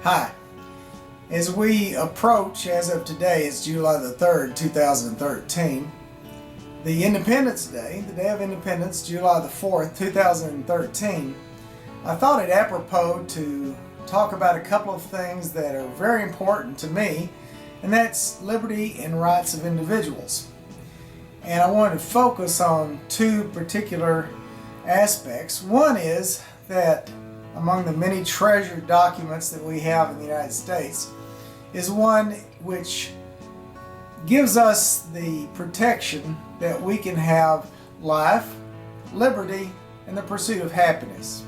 Hi. As we approach, as of today, it's July the 3rd, 2013, the Independence Day, the Day of Independence, July the 4th, 2013, I thought it apropos to talk about a couple of things that are very important to me, and that's liberty and rights of individuals. And I wanted to focus on two particular aspects. One is that among the many treasured documents that we have in the United States is one which gives us the protection that we can have life, liberty, and the pursuit of happiness.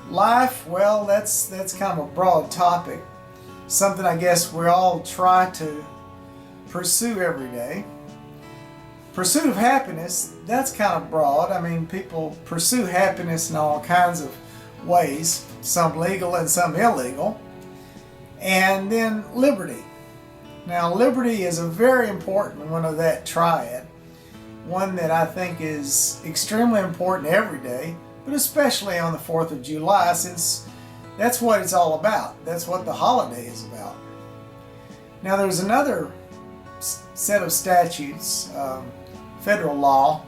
Life, well, that's kind of a broad topic, something I guess we all try to pursue every day. Pursuit of happiness, that's kind of broad. I mean, people pursue happiness in all kinds of ways, some legal and some illegal. And then liberty. Now, liberty is a very important one of that triad, one that I think is extremely important every day, but especially on the 4th of July, since that's what it's all about. That's what the holiday is about. Now, there's another set of statutes, federal law,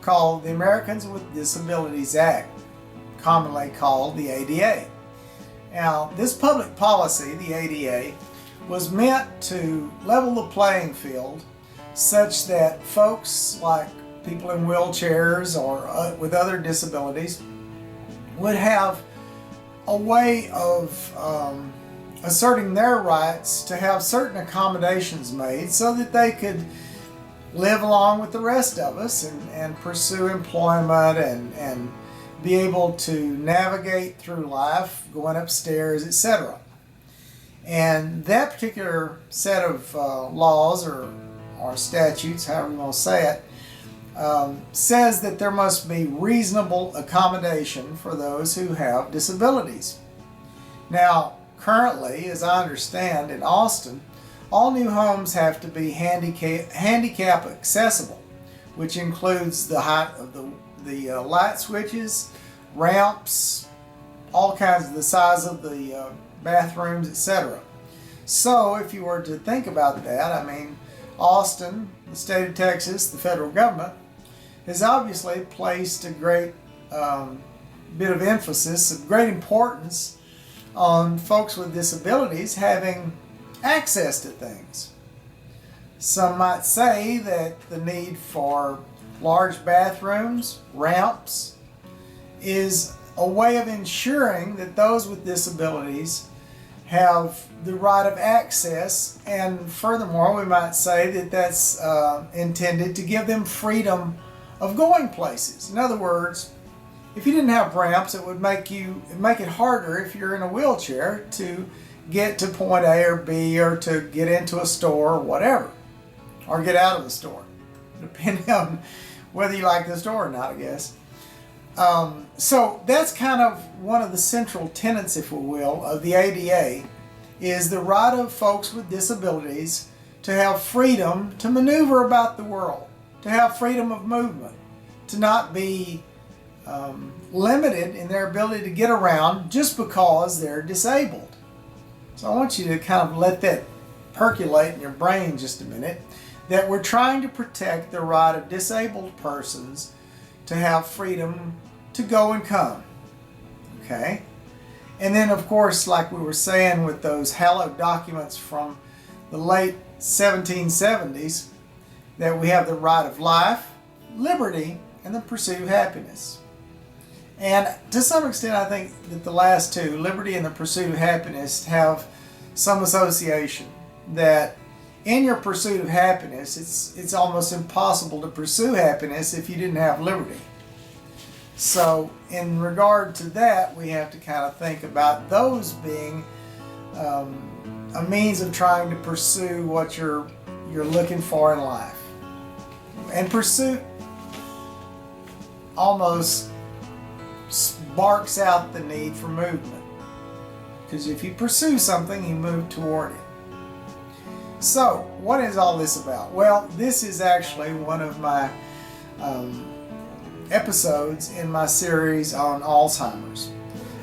called the Americans with Disabilities Act, commonly called the ADA. Now, this public policy, the ADA, was meant to level the playing field such that folks like people in wheelchairs or with other disabilities would have a way of asserting their rights to have certain accommodations made so that they could live along with the rest of us and pursue employment and be able to navigate through life, going upstairs, etc. And that particular set of laws or statutes, however you want to say it, says that there must be reasonable accommodation for those who have disabilities. Now, currently, as I understand, in Austin, all new homes have to be handicap accessible, which includes the height of the light switches, ramps, all kinds of the size of the bathrooms, etc. So if you were to think about that, I mean, Austin, the state of Texas, the federal government, has obviously placed a great bit of emphasis, of great importance on folks with disabilities having access to things. Some might say that the need for large bathrooms, ramps, is a way of ensuring that those with disabilities have the right of access, and furthermore we might say that that's intended to give them freedom of going places. In other words, if you didn't have ramps, it would make it harder if you're in a wheelchair to get to point A or B, or to get into a store or whatever, or get out of the store, depending on whether you like the store or not, I guess. So that's kind of one of the central tenets, if we will, of the ADA, is the right of folks with disabilities to have freedom to maneuver about the world, to have freedom of movement, to not be limited in their ability to get around just because they're disabled. So I want you to kind of let that percolate in your brain just a minute, that we're trying to protect the right of disabled persons to have freedom to go and come. Okay? And then, of course, like we were saying with those hallowed documents from the late 1770s, that we have the right of life, liberty, and the pursuit of happiness. And to some extent, I think that the last two, liberty and the pursuit of happiness, have some association. That in your pursuit of happiness, it's almost impossible to pursue happiness if you didn't have liberty. So in regard to that, we have to kind of think about those being a means of trying to pursue what you're looking for in life. And pursuit almost sparks out the need for movement, because if you pursue something, you move toward it. So what is all this about? Well, this is actually one of my episodes in my series on Alzheimer's.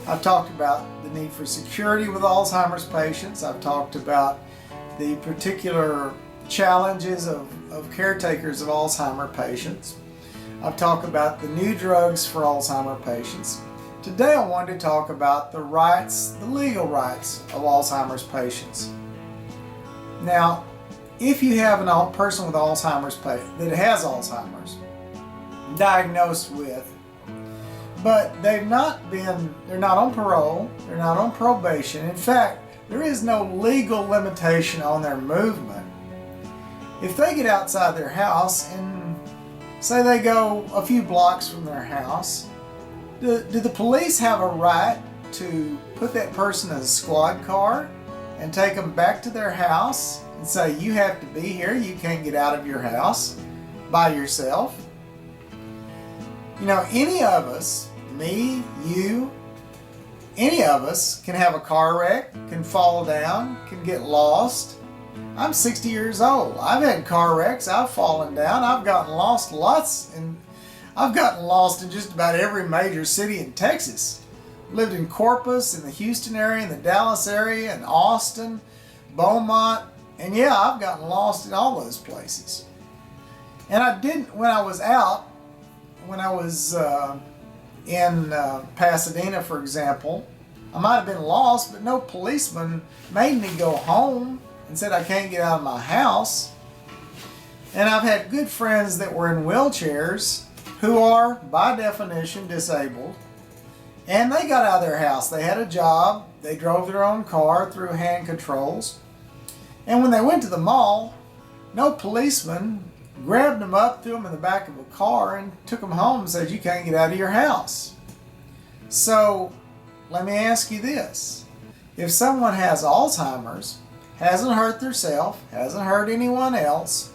I've talked about the need for security with Alzheimer's patients. I've talked about the particular challenges of caretakers of Alzheimer patients. I've talked about the new drugs for Alzheimer patients. Today I wanted to talk about the rights, the legal rights of Alzheimer's patients. Now, if you have a person with Alzheimer's that has Alzheimer's, diagnosed with, but they're not on parole, they're not on probation. In fact, there is no legal limitation on their movement. If they get outside their house and say they go a few blocks from their house, do the police have a right to put that person in a squad car and take them back to their house and say, you have to be here, you can't get out of your house by yourself? You know, any of us, me, you, any of us can have a car wreck, can fall down, can get lost. I'm 60 years old. I've had car wrecks, I've fallen down, I've gotten lost I've gotten lost in just about every major city in Texas. Lived in Corpus, in the Houston area, in the Dallas area, in Austin, Beaumont, and yeah, I've gotten lost in all those places. And I didn't, when I was in Pasadena, for example, I might have been lost, but no policeman made me go home and said I can't get out of my house. And I've had good friends that were in wheelchairs who are, by definition, disabled, and they got out of their house. They had a job, they drove their own car through hand controls, and when they went to the mall, no policeman grabbed them up, threw them in the back of a car, and took them home and said, you can't get out of your house. So, let me ask you this. If someone has Alzheimer's, hasn't hurt themselves, hasn't hurt anyone else,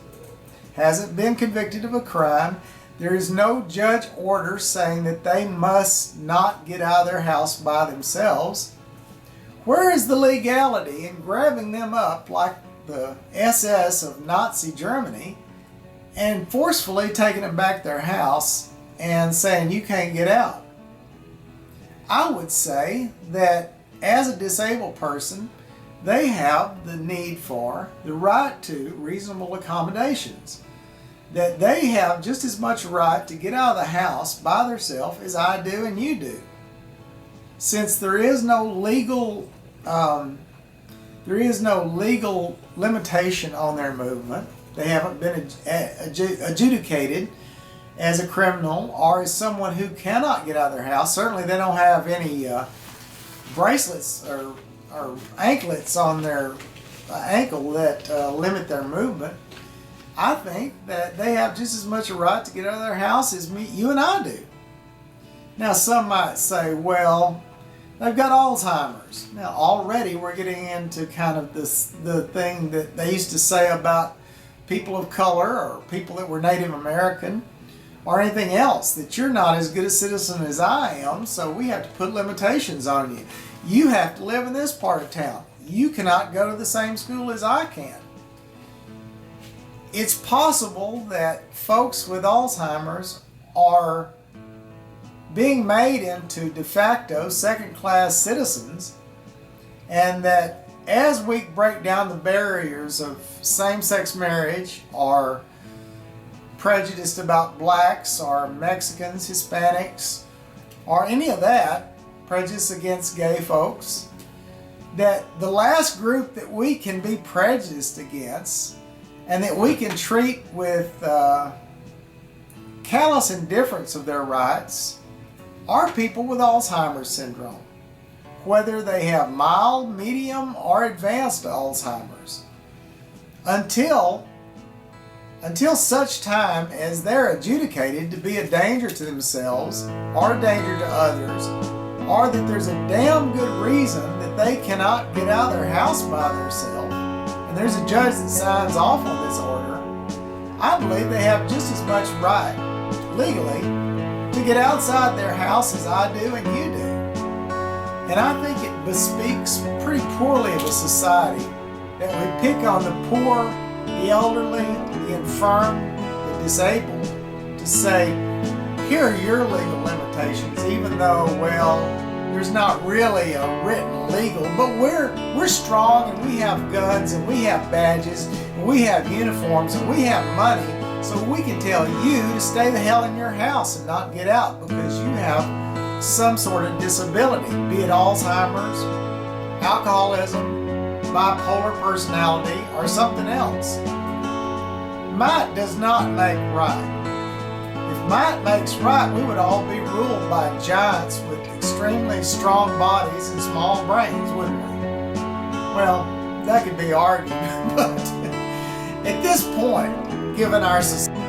hasn't been convicted of a crime, there is no judge order saying that they must not get out of their house by themselves, where is the legality in grabbing them up like the SS of Nazi Germany and forcefully taking them back to their house and saying you can't get out? I would say that as a disabled person, they have the need for, the right to reasonable accommodations. That they have just as much right to get out of the house by themselves as I do and you do. Since there is no legal limitation on their movement, they haven't been adjudicated as a criminal or as someone who cannot get out of their house. Certainly they don't have any bracelets or anklets on their ankle that limit their movement. I think that they have just as much a right to get out of their house as you and I do. Now some might say, well, they've got Alzheimer's. Now already we're getting into kind of the thing that they used to say about people of color or people that were Native American or anything else, that you're not as good a citizen as I am, so we have to put limitations on you. You have to live in this part of town. You cannot go to the same school as I can. It's possible that folks with Alzheimer's are being made into de facto second-class citizens, and that as we break down the barriers of same-sex marriage or prejudiced about blacks or Mexicans, Hispanics, or any of that, prejudice against gay folks, that the last group that we can be prejudiced against and that we can treat with callous indifference of their rights are people with Alzheimer's syndrome, whether they have mild, medium, or advanced Alzheimer's, until such time as they're adjudicated to be a danger to themselves or a danger to others, or that there's a damn good reason that they cannot get out of their house by themselves, and there's a judge that signs off on this order. I believe they have just as much right, legally, to get outside their house as I do and you do. And I think it bespeaks pretty poorly of a society that we pick on the poor, the elderly, the infirm, the disabled, to say, here are your legal limitations, even though, well, there's not really a written legal, but we're strong and we have guns and we have badges and we have uniforms and we have money, so we can tell you to stay the hell in your house and not get out because you have some sort of disability, be it Alzheimer's, alcoholism, bipolar personality, or something else. Might does not make right. If might makes right, we would all be ruled by giants with extremely strong bodies and small brains, wouldn't we? Well, that could be argued, but at this point, given our society,